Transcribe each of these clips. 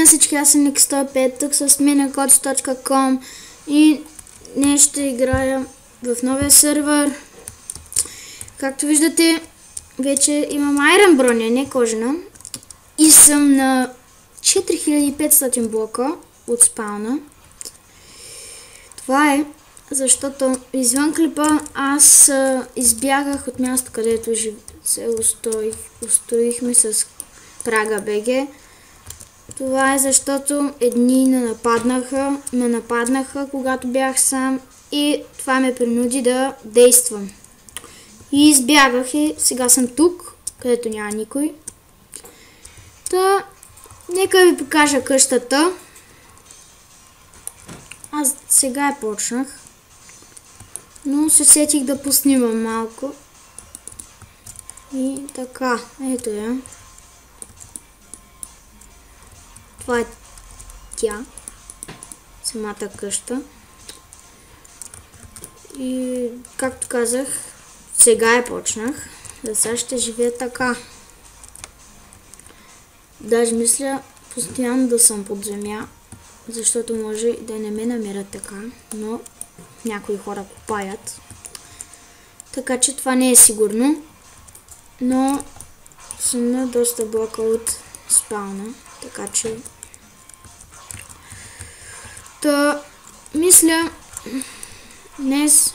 всички, аз съм Ник105, тук с Minacods.com и днес ще играя в новия сервер. Както виждате, вече имам Iron броня, не кожена. И съм на 4500 блока от спауна. Това е, защото извън клипа аз избягах от място, където се устроихме с Прага БГ. Това е защото едни ме нападнаха, когато бях сам и това ме принуди да действам. И избягах и сега съм тук, където няма никой. Та, нека ви покажа къщата. Аз сега я почнах, но се сетих да поснимам малко. И така, ето я. Това е тя, самата къща. И както казах, сега я почнах. За сега ще живея така. Даже мисля постоянно да съм под земя, защото може да не ме намерят така, но някои хора копаят. Така че това не е сигурно, но съм на доста блока от спауна, така че мисля днес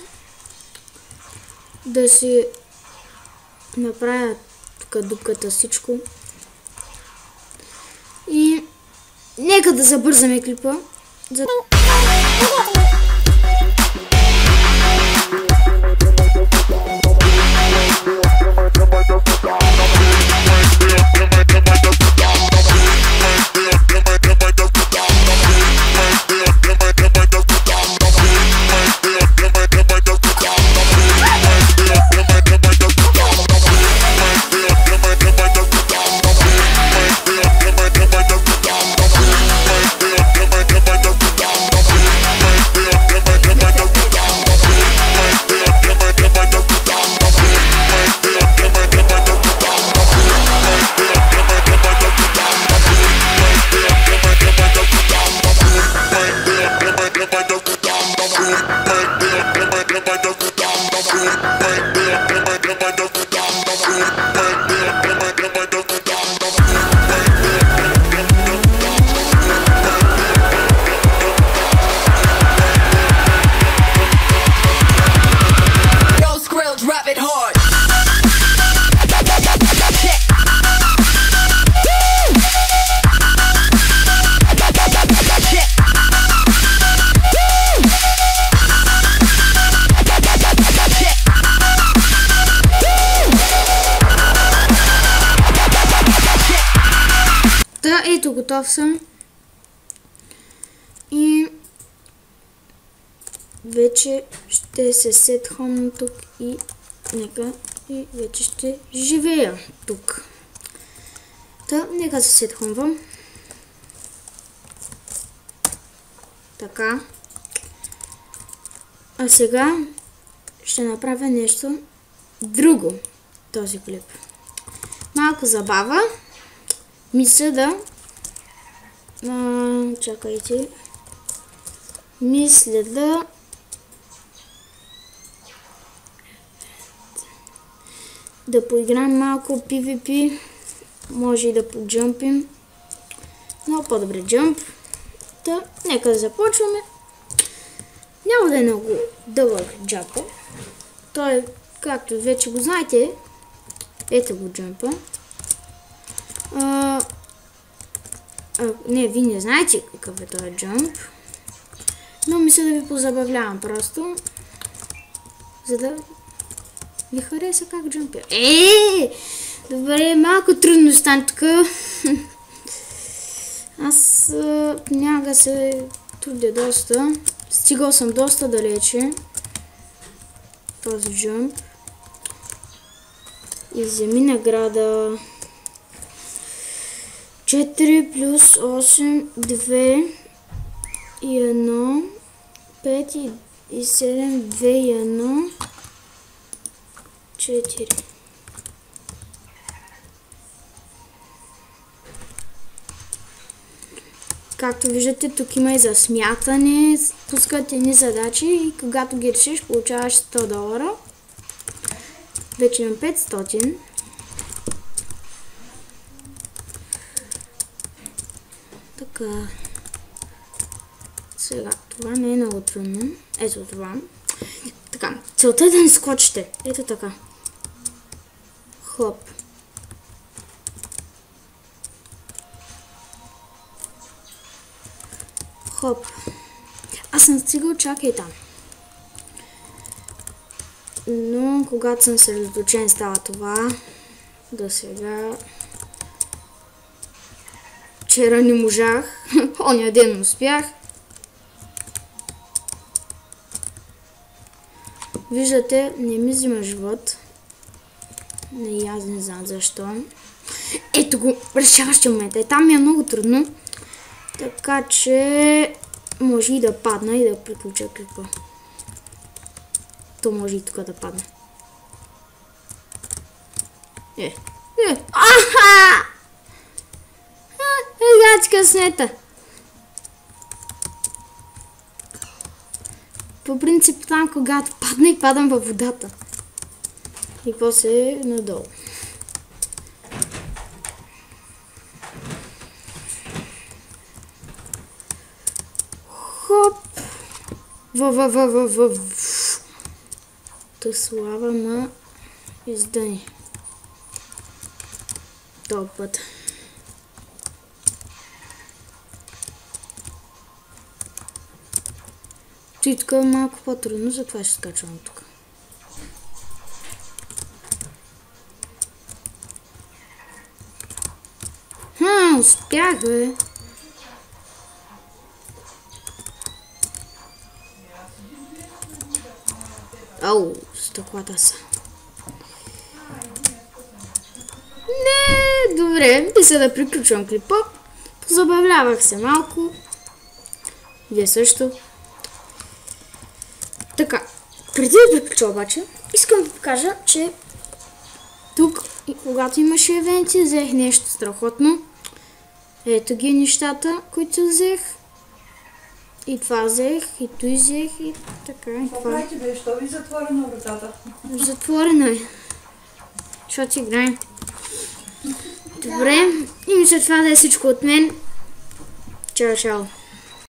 да си направя тук дупката всичко. И нека да забързаме клипа. Ето, готов съм. И вече ще се сетхом тук и вече ще живея тук. Нека се сетхомвам. Така. А сега ще направя нещо друго в този клип. Малко забава. Мисля да... чакайте. Мисля да поиграем малко PvP. Може и да поджъмпим. Но по-добре джъмп. Нека да започваме. Няма да е много дълъг джампа. Той, както вече го знаете, ето го джампа. Не, вие не знаете какъв е този джамп, но мисля да ви позабавлявам просто, за да ви хареса как джампя. Добре, малко трудно стане тук. Аз понякога се трудя доста. Стигал съм доста далече този джамп. И вземи награда 4 плюс 8, 2 и 1, 5 и 7, 2 и 1, 4. както виждате, тук има и за смятане, пускат едни задачи и когато ги решиш, получаваш $100. Вече имам 500. Така. Сега, това не е много трудно. Ето това. Така, целта е да не скочите. Ето така. Хоп. Хоп. Аз съм стигал чак и там. Но когато съм съсредоточен става това. До сега. Вчера не можах. Оня ден успях. Виждате, не ми взима живот. Не, аз не знам защо. Ето го, решаващия момент. Там ми е много трудно. Така че може и да падна и да приключа клипа. То може и тук да падне. Аха! Гачка снета. По принцип там, когато падна и падам във водата. И после надолу. Хоп! Та слава ма издъни. Този път. И тук е малко по-трудно, затова ще скачвам тук. Успях, бе! Ау, стъклата са. Не, добре, мисля да приключвам клипа. Позабавлявах се малко. Вие също. Така, преди да приключа обаче, искам да покажа, че тук, когато имаше евенти, взех нещо страхотно. Ето ги нещата, които взех. И това взех, и той взех, и така. Какво правите, бе? Що ви затворена вратата? Затворена е. Защото играем. Добре, и мисля това да е всичко от мен. Чао, чао.